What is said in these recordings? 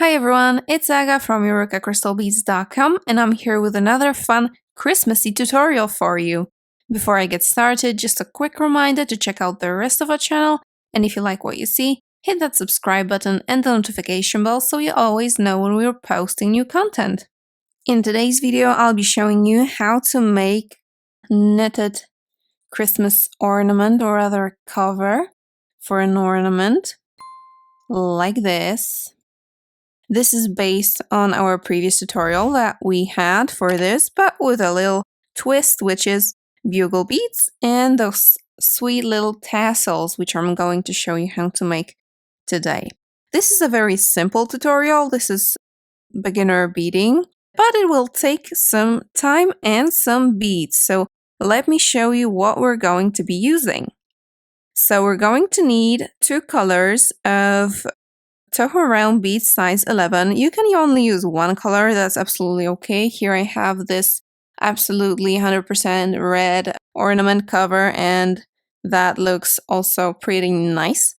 Hi everyone, it's Aga from EurekhaCrystalBeads.com and I'm here with another fun Christmassy tutorial for you. Before I get started, just a quick reminder to check out the rest of our channel, and if you like what you see, hit that subscribe button and the notification bell so you always know when we're posting new content. In today's video, I'll be showing you how to make knitted Christmas ornament, or rather cover for an ornament like this. This is based on our previous tutorial that we had for this, but with a little twist, which is bugle beads and those sweet little tassels, which I'm going to show you how to make today. This is a very simple tutorial. This is beginner beading, but it will take some time and some beads. So let me show you what we're going to be using. So we're going to need 2 colors of Toho round bead size 11. You can only use one color, that's absolutely okay. Here I have this absolutely 100% red ornament cover, and that looks also pretty nice.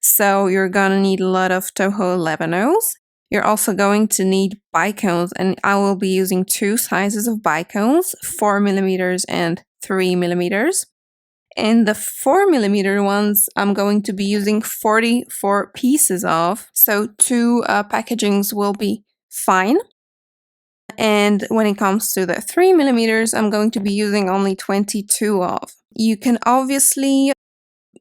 So you're gonna need a lot of Toho 11-0s. You're also going to need bicones, and I will be using 2 sizes of bicones, 4mm and 3mm. And the 4mm ones, I'm going to be using 44 pieces of, so 2 packagings will be fine. And when it comes to the 3mm, I'm going to be using only 22 of. You can obviously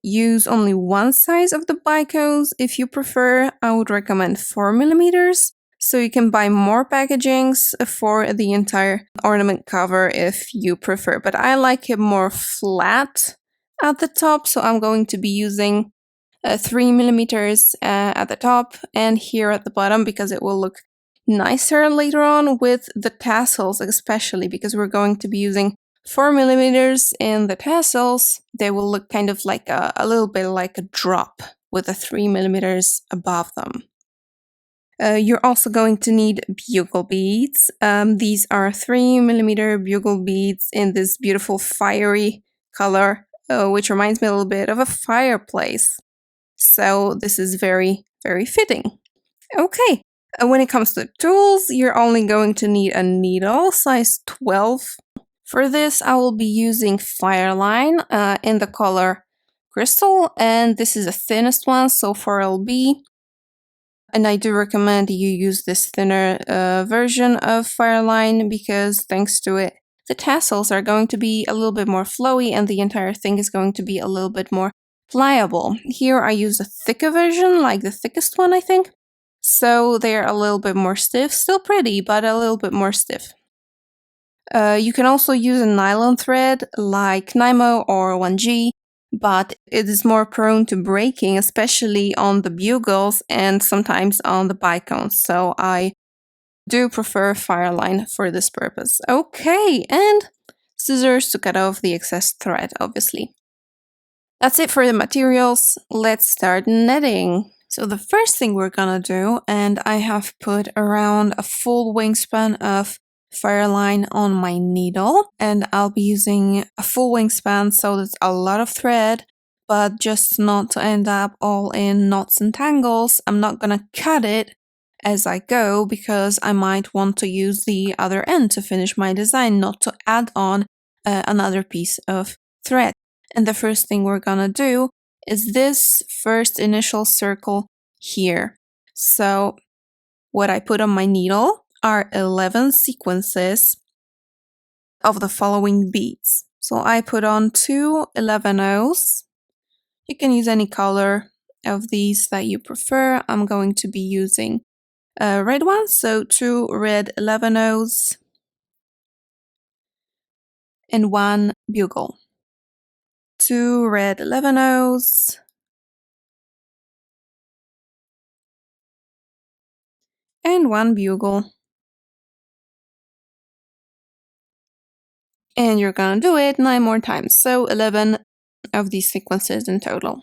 use only one size of the bicones if you prefer. I would recommend 4mm. So you can buy more packagings for the entire ornament cover if you prefer. But I like it more flat at the top, so I'm going to be using 3mm at the top and here at the bottom, because it will look nicer later on with the tassels, especially because we're going to be using 4mm in the tassels. They will look kind of like a little bit like a drop with the 3mm above them. You're also going to need bugle beads. These are 3mm bugle beads in this beautiful fiery color, which reminds me a little bit of a fireplace. So this is very, very fitting. Okay, when it comes to tools, you're only going to need a needle size 12. For this, I will be using Fireline in the color Crystal, and this is the thinnest one, so 4LB. And I do recommend you use this thinner version of Fireline, because thanks to it, the tassels are going to be a little bit more flowy and the entire thing is going to be a little bit more pliable. Here I use a thicker version, like the thickest one I think. So they're a little bit more stiff, still pretty, but a little bit more stiff. You can also use a nylon thread like Nymo or 1G, but it is more prone to breaking, especially on the bugles and sometimes on the bicones. So I do prefer Fireline for this purpose. Okay, and scissors to cut off the excess thread, obviously. That's it for the materials. Let's start knitting. So the first thing we're gonna do, and I have put around a full wingspan of Fireline on my needle, and I'll be using a full wingspan, so that's a lot of thread, but just not to end up all in knots and tangles. I'm not gonna cut it as I go, because I might want to use the other end to finish my design, not to add on another piece of thread. And the first thing we're gonna do is this first initial circle here. So what I put on my needle are 11 sequences of the following beads. So I put on 2 11-0s. You can use any color of these that you prefer. I'm going to be using red ones, so 2 red 11-0s and 1 bugle. 2 red 11-0s and 1 bugle. And you're gonna do it 9 more times, so 11 of these sequences in total.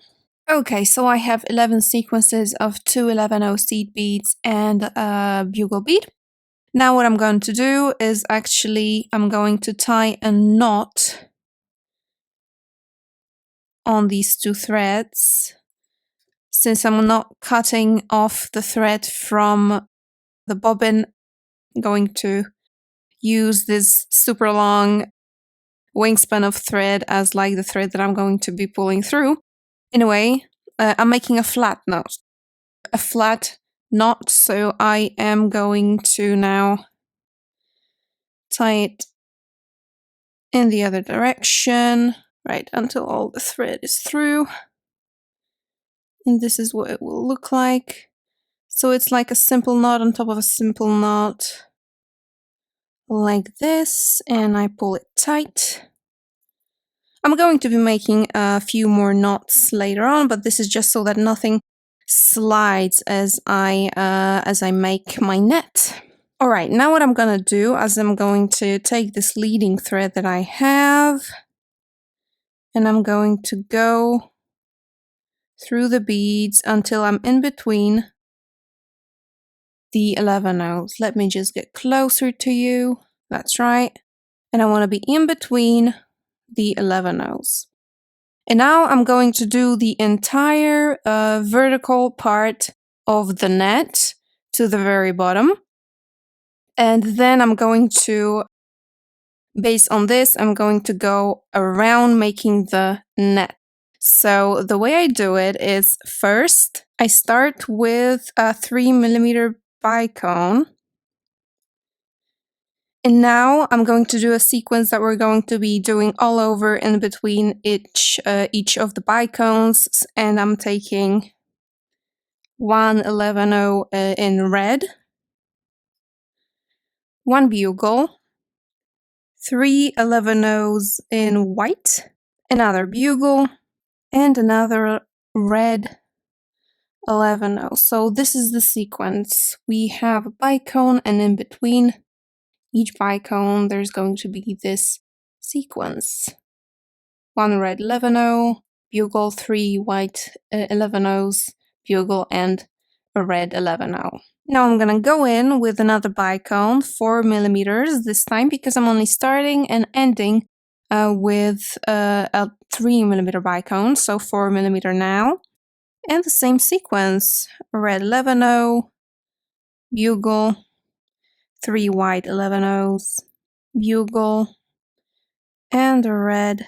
Okay, so I have 11 sequences of 2 11-0 seed beads and a bugle bead. Now what I'm going to do is I'm going to tie a knot on these 2 threads. since I'm not cutting off the thread from the bobbin, I'm going to use this super long wingspan of thread as like the thread that I'm going to be pulling through. Anyway, I'm making a flat knot. So I am going to now tie it in the other direction, right, until all the thread is through. And this is what it will look like. So it's like a simple knot on top of a simple knot, like this, and I pull it tight. I'm going to be making a few more knots later on, but this is just so that nothing slides as I make my net. All right, now what I'm gonna do is I'm going to take this leading thread that I have, and I'm going to go through the beads until I'm in between the 11 rows. Let me just get closer to you. That's right. And I want to be in between the 11 rows. And now I'm going to do the entire vertical part of the net to the very bottom. And then I'm going to, based on this, I'm going to go around making the net. So the way I do it is first, I start with a 3mm bicone. And now I'm going to do a sequence that we're going to be doing all over in between each of the bicones. And I'm taking 1 11-0 in red, 1 bugle, 3 11-0s in white, another bugle, and another red 11-0. So this is the sequence. We have a bicone, and in between each bicone, there's going to be this sequence. 1 red 11-0, bugle, 3 white 11-0s, bugle, and a red 11-0. Now I'm gonna go in with another bicone, 4mm this time, because I'm only starting and ending with a 3mm bicone, so 4mm now. And the same sequence, red 11-0, bugle, 3 white 11-0s, bugle, and a red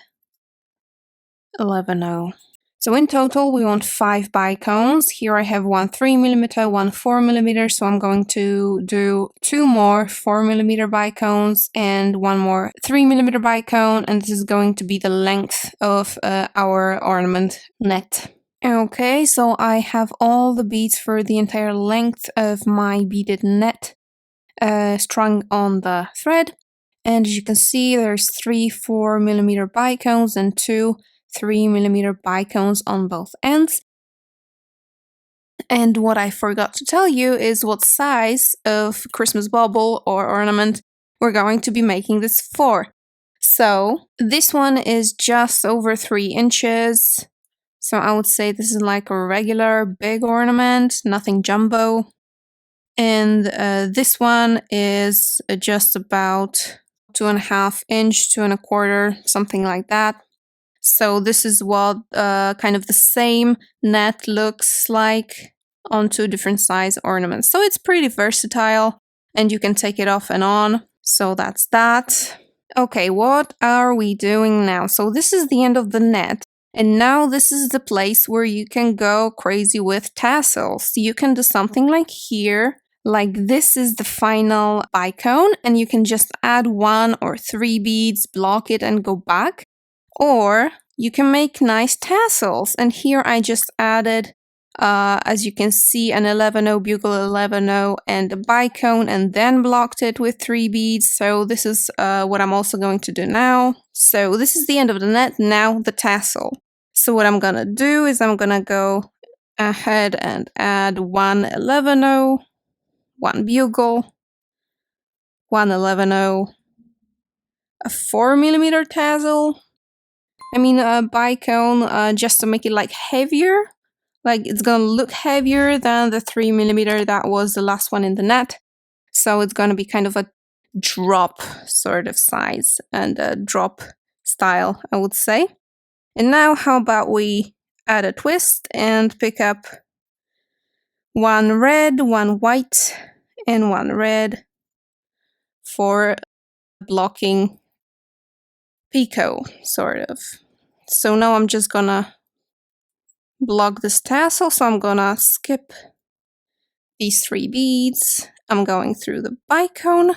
11-0. So in total, we want 5 bicones. Here I have 1 3mm, 1 4mm, so I'm going to do 2 more 4mm bicones and 1 more 3mm bicone, and this is going to be the length of our ornament net. Okay, so I have all the beads for the entire length of my beaded net strung on the thread. And as you can see, there's 3 4mm bicones and 2 3mm bicones on both ends. And what I forgot to tell you is what size of Christmas bauble or ornament we're going to be making this for. So this one is just over 3 inches. So I would say this is like a regular big ornament, nothing jumbo. And this one is just about 2.5 inch, 2.25, something like that. So this is what kind of the same net looks like on 2 different size ornaments. So it's pretty versatile and you can take it off and on. So that's that. Okay, what are we doing now? So this is the end of the net. And now this is the place where you can go crazy with tassels. You can do something like here. Like this is the final bicone, and you can just add 1 or 3 beads, block it, and go back. Or you can make nice tassels. And here I just added, as you can see, an 11-0 bugle 11-0 and a bicone, and then blocked it with 3 beads. So this is what I'm also going to do now. So this is the end of the net, now the tassel. So what I'm gonna do is I'm gonna go ahead and add 1 11-0, 1 bugle, 1 11-0, a 4mm tassel, a bicone, just to make it like heavier. Like it's gonna look heavier than the 3mm that was the last one in the net. So it's gonna be kind of a drop sort of size and a drop style, I would say. And now how about we add a twist and pick up one red, one white, and one red for blocking picot, sort of. So now I'm just gonna block this tassel, so I'm gonna skip these 3 beads. I'm going through the bicone,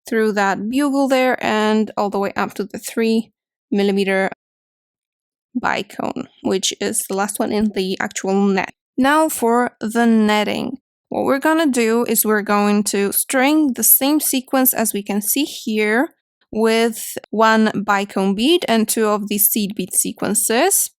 through that bugle there, and all the way up to the 3mm bicone, which is the last one in the actual net. Now for the netting. What we're gonna do is we're going to string the same sequence as we can see here with 1 bicone bead and 2 of these seed bead sequences.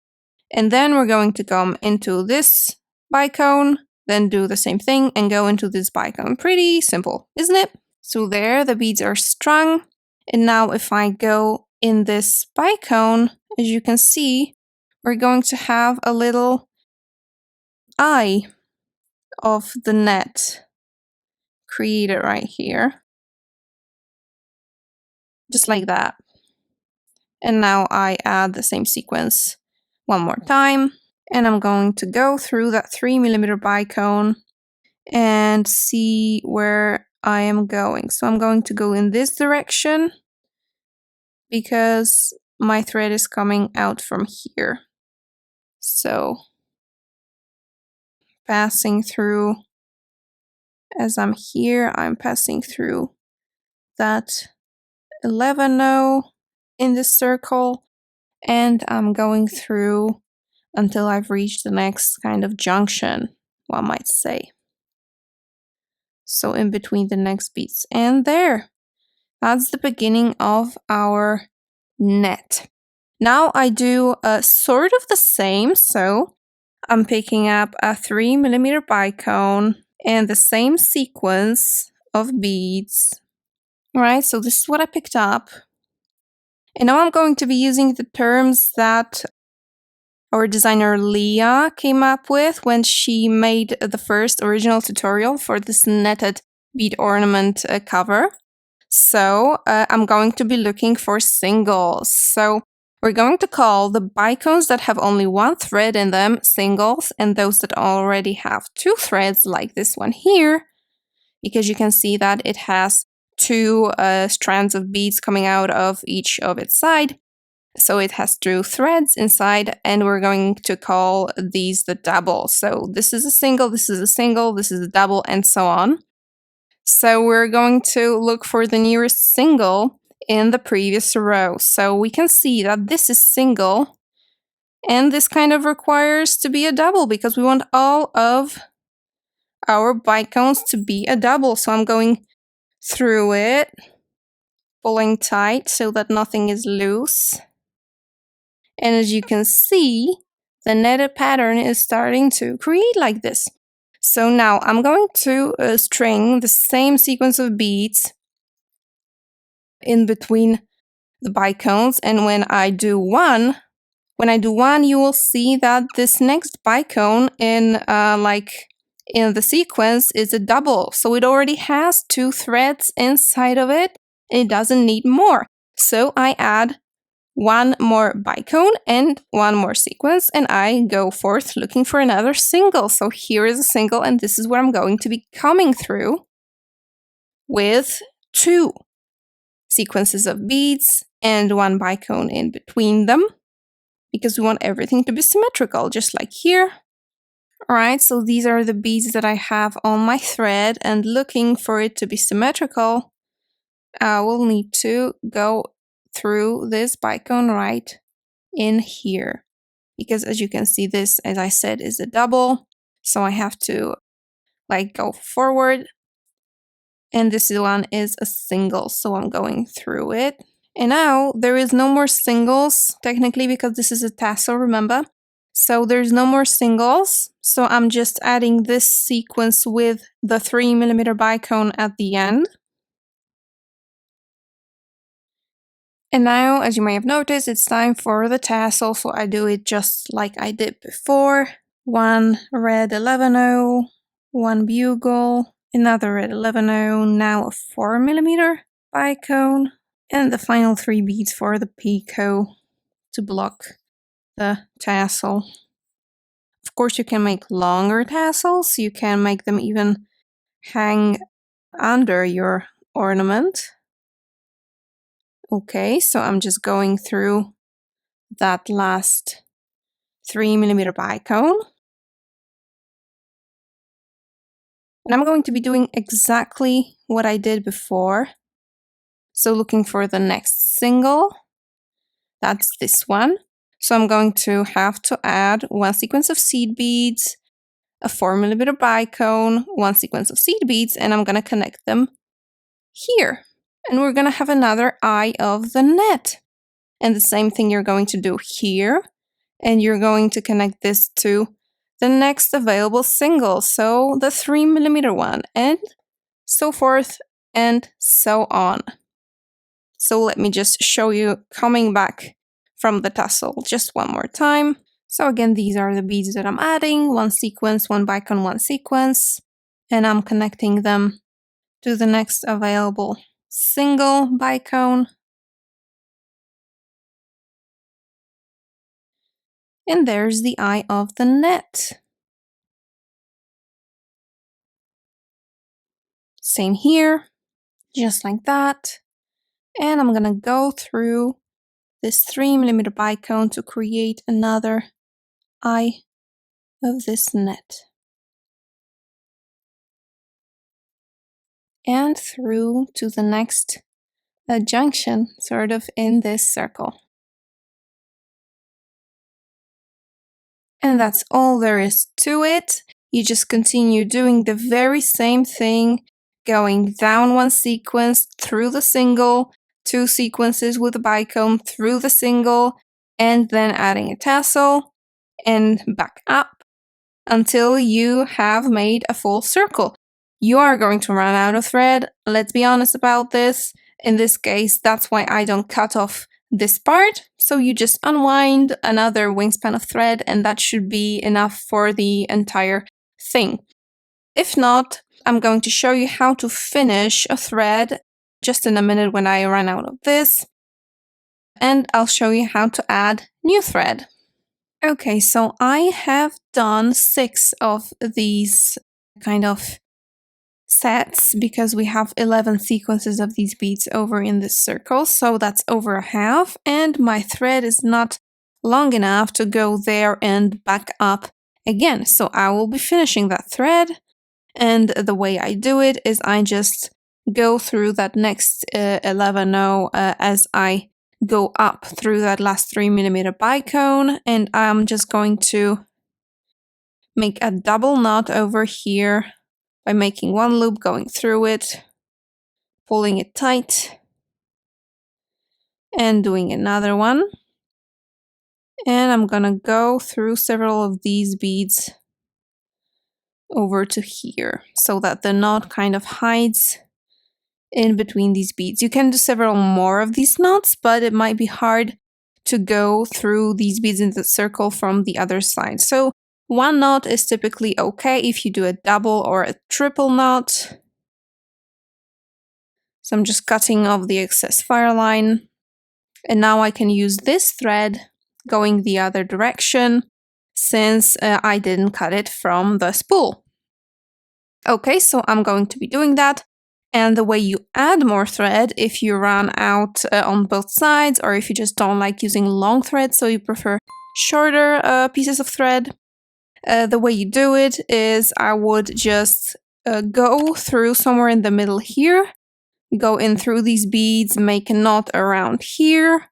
And then we're going to come into this bicone, then do the same thing and go into this bicone. Pretty simple, isn't it? So there, the beads are strung. And now if I go in this bicone, as you can see, we're going to have a little eye of the net created right here. Just like that. And now I add the same sequence one more time. And I'm going to go through that 3mm bicone and see where I am going. So I'm going to go in this direction because my thread is coming out from here. So passing through, as I'm here, I'm passing through that 11-0 in this circle, and I'm going through until I've reached the next kind of junction, one might say. So in between the next beads. And there, that's the beginning of our net. Now I do sort of the same, so I'm picking up a 3mm bicone and the same sequence of beads. Alright, so this is what I picked up. And now I'm going to be using the terms that our designer Leah came up with when she made the first original tutorial for this netted bead ornament cover. So I'm going to be looking for singles. So we're going to call the bicones that have only 1 thread in them singles, and those that already have 2 threads, like this one here, because you can see that it has 2 strands of beads coming out of each of its side. So it has 2 threads inside, and we're going to call these the double. So this is a single, this is a single, this is a double, and so on. So we're going to look for the nearest single in the previous row. So we can see that this is single, and this kind of requires to be a double because we want all of our bicones to be a double. So I'm going through it, pulling tight so that nothing is loose. And as you can see, the netted pattern is starting to create like this. So now I'm going to string the same sequence of beads in between the bicones, and when I do one, you will see that this next bicone in the sequence is a double. So it already has 2 threads inside of it, and it doesn't need more. So I add 1 more bicone and 1 more sequence, and I go forth looking for another single. So here is a single, and this is where I'm going to be coming through with 2 sequences of beads and 1 bicone in between them, because we want everything to be symmetrical, just like here. Alright, so these are the beads that I have on my thread, and looking for it to be symmetrical, I will need to go through this bicone right in here, because as you can see, this, as I said, is a double, so I have to go forward, and this one is a single, so I'm going through it. And now there is no more singles technically, because this is a tassel, remember? So there's no more singles, so I'm just adding this sequence with the 3mm bicone at the end. And now, as you may have noticed, it's time for the tassel, so I do it just like I did before. 1 red 11-0, 1 bugle, another red 11-0, now a 4mm bicone, and the final 3 beads for the picot to block the tassel. Of Of course, you can make longer tassels. You can make them even hang under your ornament. Okay, so I'm just going through that last 3mm bicone. And I'm going to be doing exactly what I did before. So looking for the next single. That's this one. So I'm going to have to add one sequence of seed beads, a 4mm bicone, one sequence of seed beads, and I'm going to connect them here. And we're going to have another eye of the net. And the same thing you're going to do here. And you're going to connect this to the next available single, so the 3mm one, and so forth and so on. So let me just show you coming back from the tassel just one more time. So again, these are the beads that I'm adding, one sequence, one bicone, one sequence, and I'm connecting them to the next available single bicone. And there's the eye of the net. Same here, just like that. And I'm gonna go through this 3mm bicone to create another eye of this net. And through to the next junction, sort of in this circle. And that's all there is to it. You just continue doing the very same thing, going down one sequence through the single, two sequences with a bicone through the single, and then adding a tassel, and back up until you have made a full circle. You are going to run out of thread. Let's be honest about this. In this case, that's why I don't cut off this part. So you just unwind another wingspan of thread, and that should be enough for the entire thing. If not, I'm going to show you how to finish a thread just in a minute when I run out of this. And I'll show you how to add new thread. Okay, so I have done 6 of these kind of sets because we have 11 sequences of these beads over in this circle, so that's over a half, and my thread is not long enough to go there and back up again. So I will be finishing that thread, and the way I do it is I just go through that next 11 as I go up through that last 3mm bicone, and I'm just going to make a double knot over here by making one loop, going through it, pulling it tight, and doing another one. And I'm gonna go through several of these beads over to here so that the knot kind of hides in between these beads. You can do several more of these knots, but it might be hard to go through these beads in the circle from the other side. So one knot is typically okay if you do a double or a triple knot. So I'm just cutting off the excess fire line. And now I can use this thread going the other direction since I didn't cut it from the spool. Okay, so I'm going to be doing that. And the way you add more thread, if you run out on both sides, or if you just don't like using long thread, so you prefer shorter pieces of thread, the way you do it is I would just go through somewhere in the middle here, go in through these beads, make a knot around here,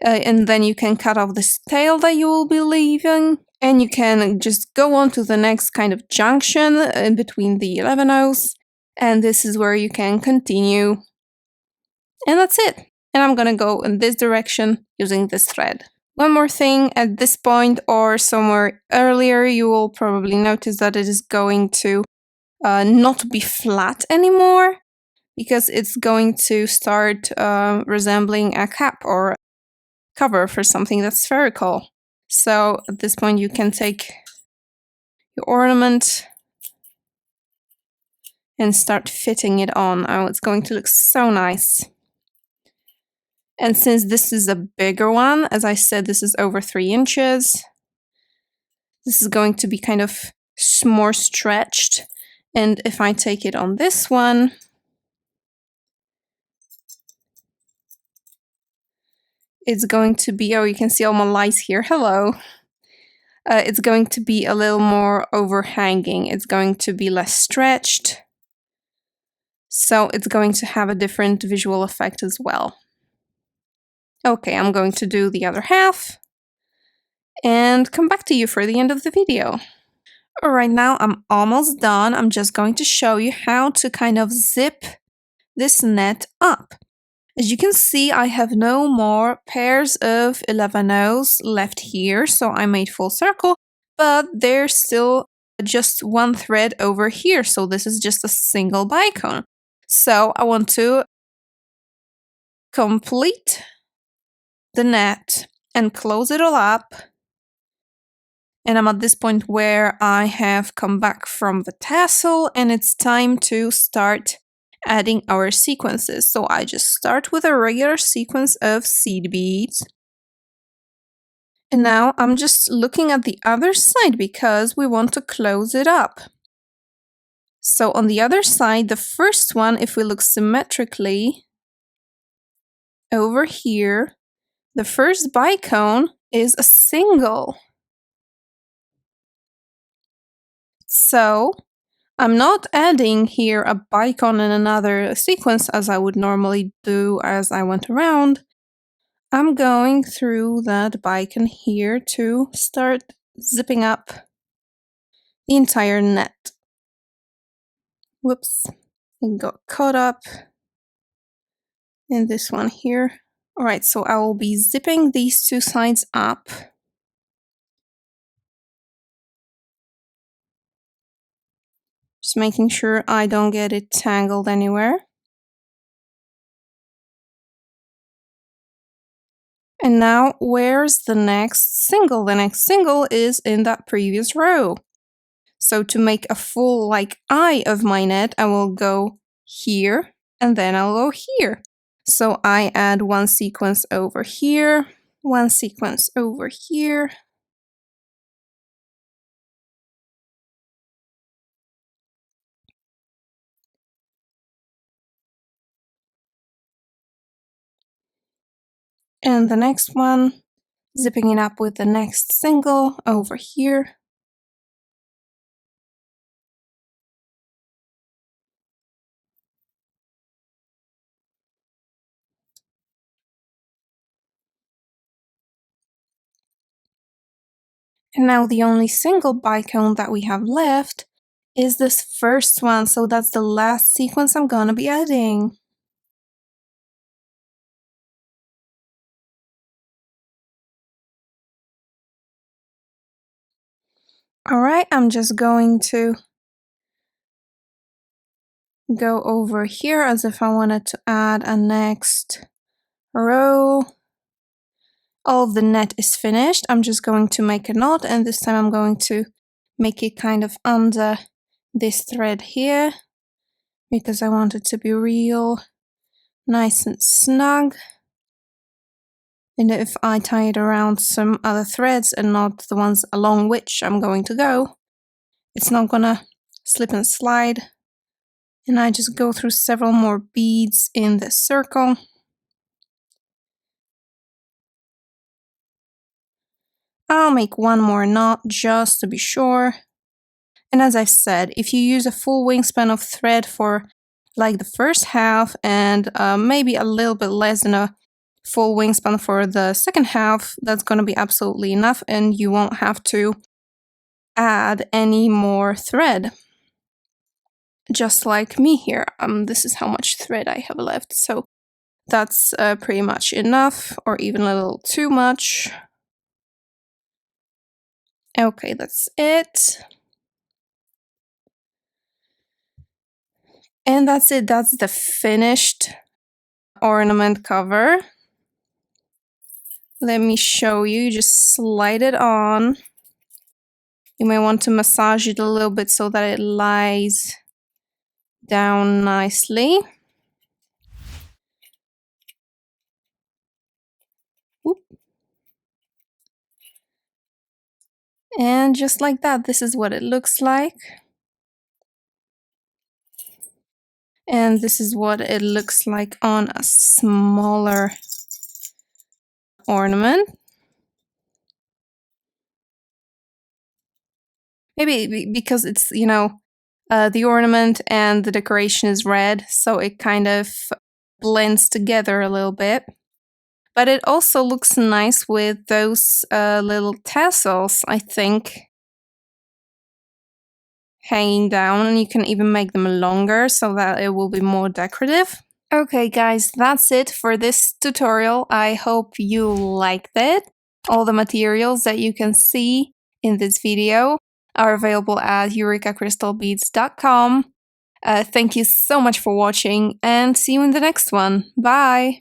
and then you can cut off this tail that you will be leaving, and you can just go on to the next kind of junction in between the 11 O's. And this is where you can continue. And that's it. And I'm gonna go in this direction using this thread. One more thing, at this point or somewhere earlier, you will probably notice that it is going to not be flat anymore because it's going to start resembling a cap or cover for something that's spherical. So at this point, you can take your ornament and start fitting it on. Oh, it's going to look so nice. And since this is a bigger one, as I said, this is over 3 inches, This is going to be kind of more stretched. And if I take it on this one, it's going to be, oh, you can see all my lights here. Hello. It's going to be a little more overhanging. It's going to be less stretched. So it's going to have a different visual effect as well. Okay, I'm going to do the other half and come back to you for the end of the video. Alright, now I'm almost done. I'm just going to show you how to kind of zip this net up. As you can see, I have no more pairs of 11 left here, so I made full circle, but there's still just one thread over here, so this is just a single bicone. So I want to complete the net and close it all up. And I'm at this point where I have come back from the tassel and it's time to start adding our sequences. So I just start with a regular sequence of seed beads. And now I'm just looking at the other side because we want to close it up. So on the other side, the first one, if we look symmetrically over here, the first bicone is a single. So I'm not adding here a bicone in another sequence as I would normally do as I went around. I'm going through that bicone here to start zipping up the entire net. Whoops, it got caught up in this one here. Alright, so I will be zipping these two sides up. Just making sure I don't get it tangled anywhere. And now, where's the next single? The next single is in that previous row. So to make a full like eye of my net, I will go here and then I'll go here. So I add one sequence over here, one sequence over here. And the next one, zipping it up with the next single over here. And now the only single bicone that we have left is this first one, so that's the last sequence I'm gonna be adding. Alright, I'm just going to go over here as if I wanted to add a next row. All of the net is finished. I'm just going to make a knot, and this time I'm going to make it kind of under this thread here because I want it to be real nice and snug. And if I tie it around some other threads and not the ones along which I'm going to go, it's not gonna slip and slide. And I just go through several more beads in this circle. I'll make one more knot just to be sure. And as I've said, if you use a full wingspan of thread for like the first half and maybe a little bit less than a full wingspan for the second half, that's going to be absolutely enough and you won't have to add any more thread. Just like me here, this is how much thread I have left, so that's pretty much enough or even a little too much. Okay, that's it. And that's it, that's the finished ornament cover. Let me show you, just slide it on. You may want to massage it a little bit so that it lies down nicely. Oop. And just like that, this is what it looks like. And this is what it looks like on a smaller ornament. Maybe because it's, the ornament and the decoration is red, so it kind of blends together a little bit. But it also looks nice with those little tassels, I think, hanging down, and you can even make them longer so that it will be more decorative. Okay guys, that's it for this tutorial. I hope you liked it. All the materials that you can see in this video are available at eurekacrystalbeads.com. Thank you so much for watching, and see you in the next one. Bye!